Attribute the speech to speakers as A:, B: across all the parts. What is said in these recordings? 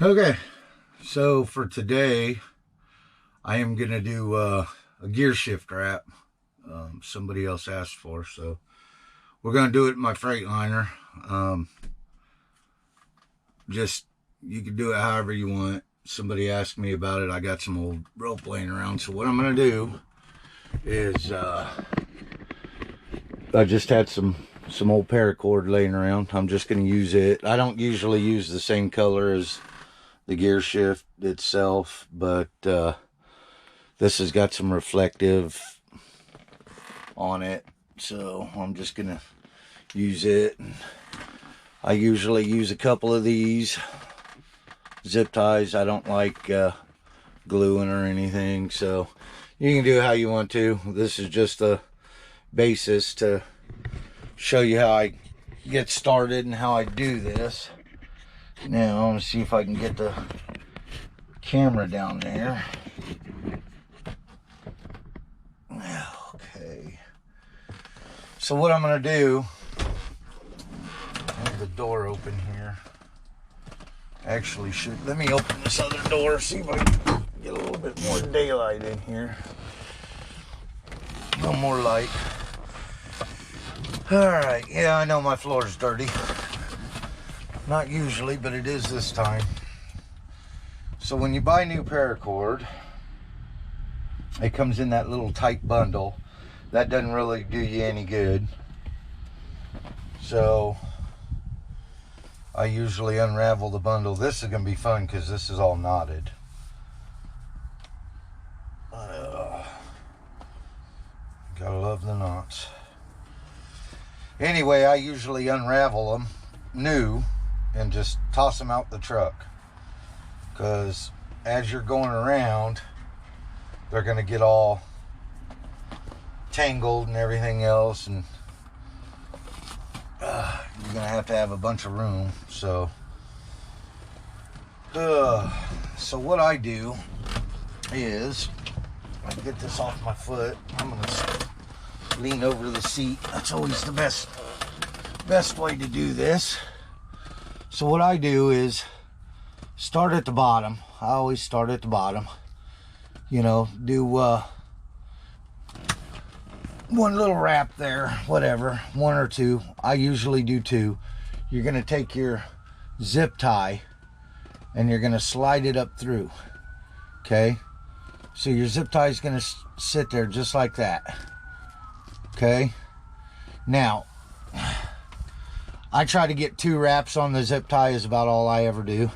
A: Okay, so for today, I am going to do a gear shift wrap. Somebody else asked for, so we're going to do it in my Freightliner. Just, you can do it however you want. Somebody asked me about it. I got some old rope laying around, so what I'm going to do is, I just had some old paracord laying around. I'm just going to use it. I don't usually use the same color as the gear shift itself, but this has got some reflective on it, so I'm just gonna use it. I usually use a couple of these zip ties. I don't like gluing or anything, so you can do it how you want to. This is just a basis to show you how I get started and how I do this. Now I'm gonna see if I can get the camera down there. Okay. So what I'm gonna do, I have the door open here. Actually, let me open this other door, see if I can get a little bit more daylight in here. A little more light. Alright, yeah, I know my floor's dirty. Not usually, but it is this time. So when you buy new paracord, it comes in that little tight bundle. That doesn't really do you any good. So I usually unravel the bundle. This is going to be fun because this is all knotted. Gotta love the knots. Anyway, I usually unravel them new and just toss them out the truck, because as you're going around, they're going to get all tangled and everything else, and you're going to have a bunch of room. So what I do is, I get this off my foot. I'm going to lean over the seat. That's always the best way to do this. So what I do is start at the bottom. I always start at the bottom. You know, do one little wrap there, whatever, one or two. I usually do two. You're going to take your zip tie and you're going to slide it up through. Okay? So your zip tie is going to sit there just like that. Okay? Now, I try to get 2 wraps on the zip tie, is about all I ever do.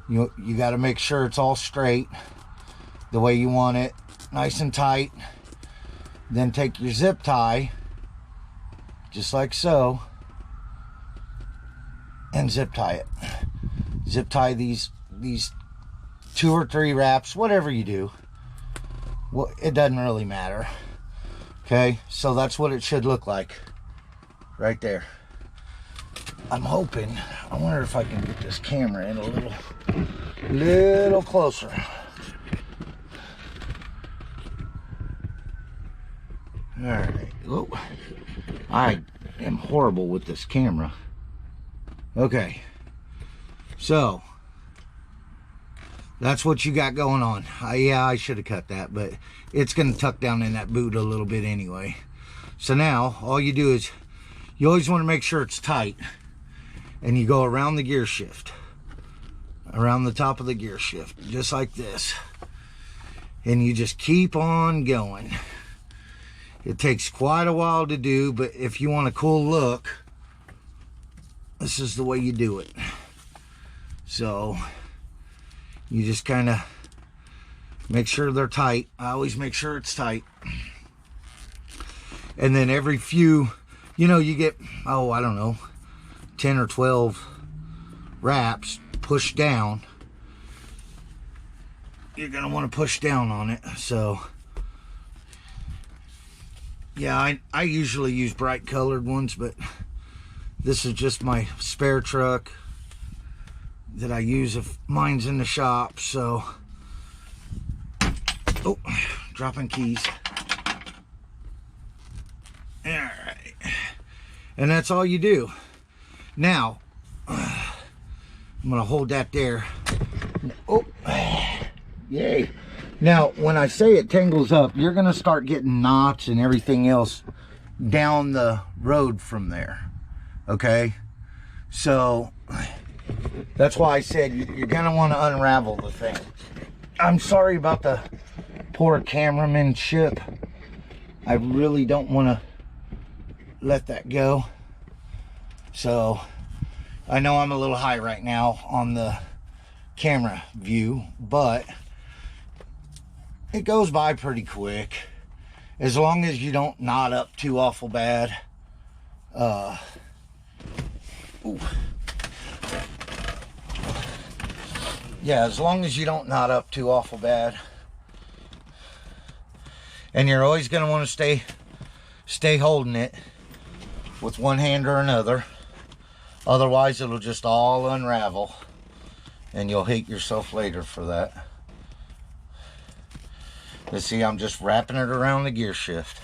A: You got to make sure it's all straight the way you want it, nice and tight. Then take your zip tie, just like so, and zip tie it. Zip tie these 2 or 3 wraps, whatever you do. Well, it doesn't really matter. Okay, so that's what it should look like right there. I'm hoping, I wonder if I can get this camera in a little closer. All right. Oh, I am horrible with this camera. Okay. So, that's what you got going on. Yeah, I should have cut that, but it's going to tuck down in that boot a little bit anyway. So now, all you do is, you always want to make sure it's tight. And you go around the gear shift. Around the top of the gear shift. Just like this. And you just keep on going. It takes quite a while to do, but if you want a cool look, this is the way you do it. So, you just kind of make sure they're tight. I always make sure it's tight. And then every few, you get, I don't know, 10 or 12 wraps, push down. You're going to want to push down on it. So, yeah, I usually use bright colored ones, but this is just my spare truck that I use if mine's in the shop. So, oh, dropping keys. All right. And that's all you do. Now, I'm gonna hold that there. Oh, yay. Now, when I say it tangles up, you're gonna start getting knots and everything else down the road from there, okay? So, that's why I said you're gonna wanna unravel the thing. I'm sorry about the poor cameramanship. I really don't wanna let that go. So, I know I'm a little high right now on the camera view, but it goes by pretty quick as long as you don't knot up too awful bad. Yeah, as long as you don't knot up too awful bad. And you're always going to want to stay holding it with one hand or another. Otherwise, it'll just all unravel. And you'll hate yourself later for that. But see, I'm just wrapping it around the gear shift.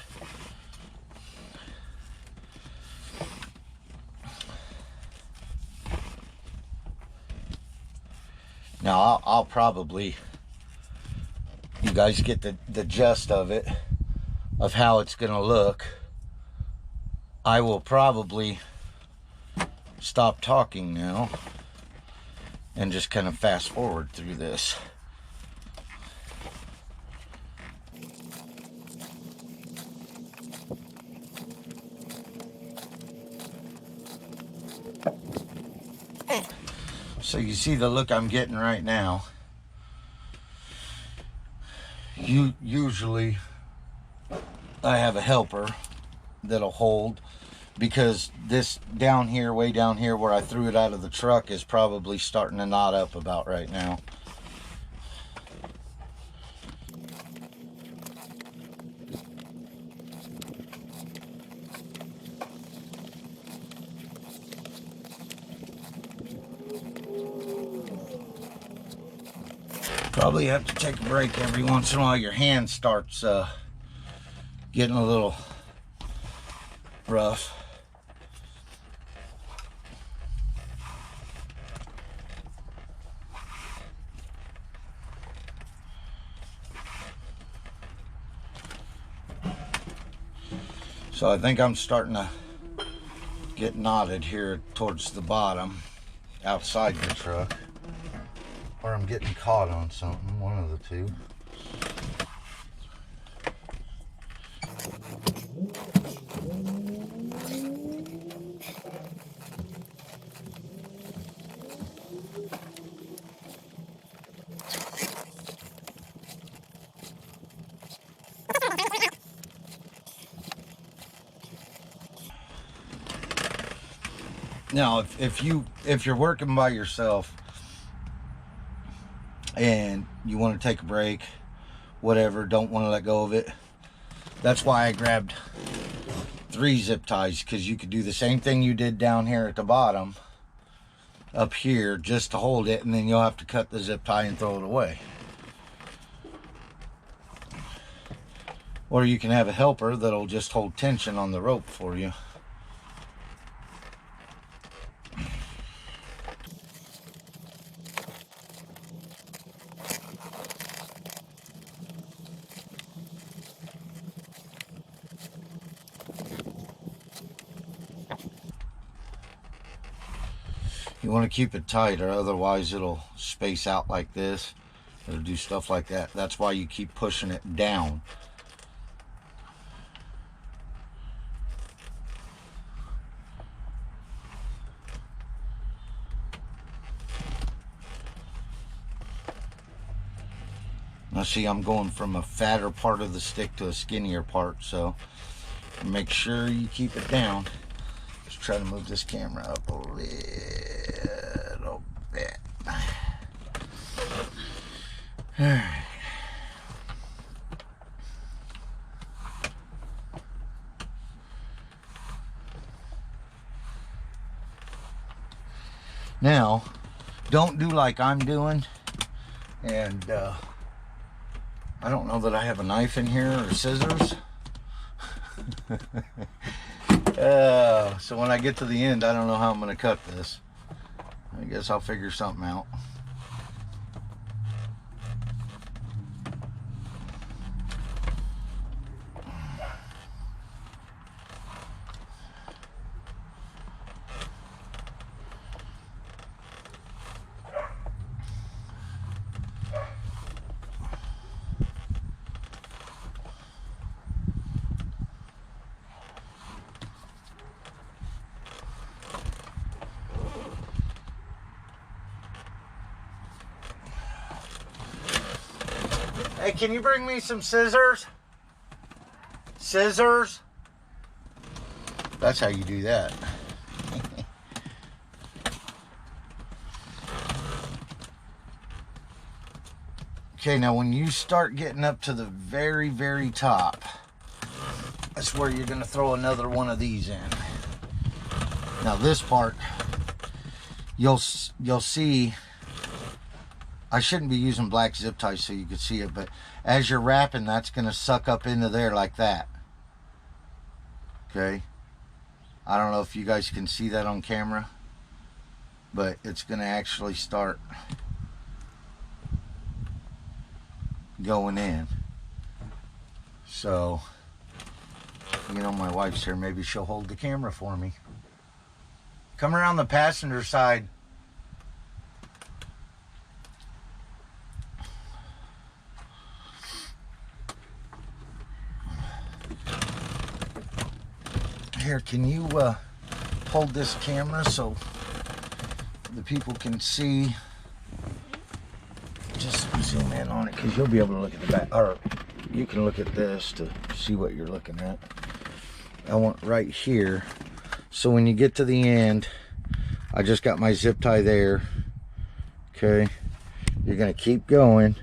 A: Now, I'll probably, you guys get the gist of it, of how it's going to look. I will probably stop talking now and just kind of fast forward through this. So you see the look I'm getting right now. Usually I have a helper that'll hold, because this down here, way down here where I threw it out of the truck, is probably starting to knot up about right now. Probably have to take a break every once in a while. Your hand starts getting a little rough. So I think I'm starting to get knotted here towards the bottom, outside the truck. Or I'm getting caught on something, one of the two. Now, if you're working by yourself and you want to take a break, whatever, don't want to let go of it, that's why I grabbed 3 zip ties, because you could do the same thing you did down here at the bottom up here just to hold it, and then you'll have to cut the zip tie and throw it away. Or you can have a helper that'll just hold tension on the rope for you. You want to keep it tight, or otherwise it'll space out like this. It'll do stuff like that. That's why you keep pushing it down. Now see, I'm going from a fatter part of the stick to a skinnier part, so make sure you keep it down. Just try to move this camera up a little bit. All right. Now, don't do like I'm doing, and I don't know that I have a knife in here or scissors. So when I get to the end, I don't know how I'm going to cut this. I guess I'll figure something out. Hey, can you bring me some scissors? Scissors? That's how you do that. Okay, now when you start getting up to the very, very top, that's where you're gonna throw another one of these in. Now this part, you'll see, I shouldn't be using black zip ties so you can see it, but as you're wrapping, that's gonna suck up into there like that. Okay, I don't know if you guys can see that on camera, but it's gonna actually start going in. So, you know, my wife's here, maybe she'll hold the camera for me. Come around the passenger side. Here, can you hold this camera so the people can see? Just zoom in on it, because you'll be able to look at the back, or you can look at this to see what you're looking at. I want right here, so when you get to the end, I just got my zip tie there. Okay, you're gonna keep going,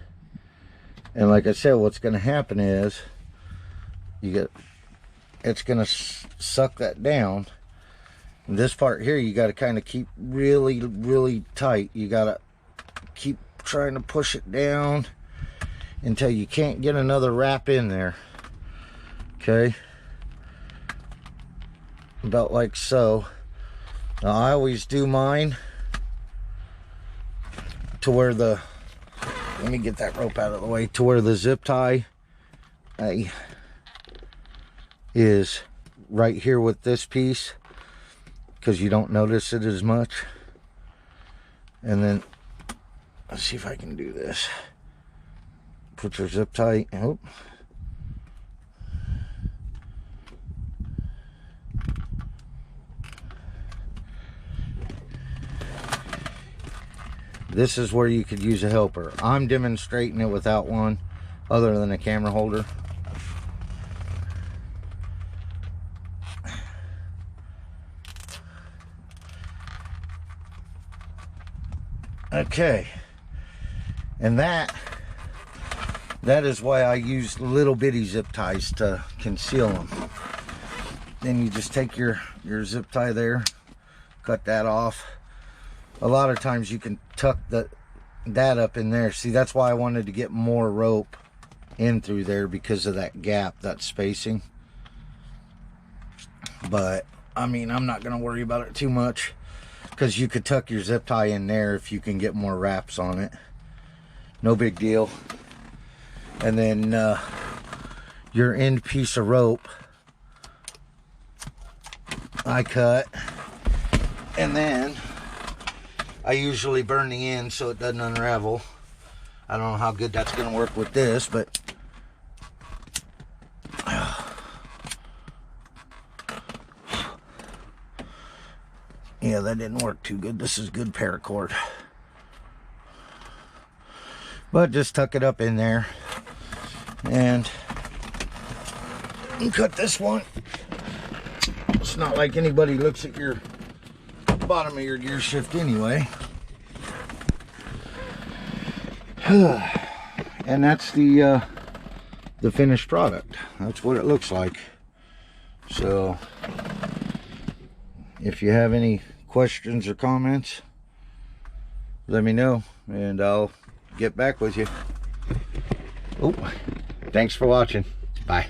A: and like I said, what's gonna happen is it's gonna suck that down. And this part here, you got to kind of keep really, really tight. You got to keep trying to push it down until you can't get another wrap in there. Okay, about like so. Now I always do mine to where the, let me get that rope out of the way, to where the zip tie is right here with this piece, because you don't notice it as much. And then let's see if I can do this. Put your zip tie. Oh. This is where you could use a helper. I'm demonstrating it without one other than a camera holder. Okay, and that is why I use little bitty zip ties to conceal them. Then you just take your zip tie there, cut that off. A lot of times you can tuck that up in there. See, that's why I wanted to get more rope in through there, because of that gap, that spacing. But I mean, I'm not gonna worry about it too much, because you could tuck your zip tie in there if you can get more wraps on it. No big deal. And then your end piece of rope, I cut, and then I usually burn the end so it doesn't unravel. I don't know how good that's going to work with this, but yeah, that didn't work too good. This is good paracord. But just tuck it up in there and cut this one. It's not like anybody looks at your bottom of your gear shift anyway. And that's the finished product. That's what it looks like. So if you have any questions or comments, let me know and I'll get back with you. Oh, thanks for watching. Bye.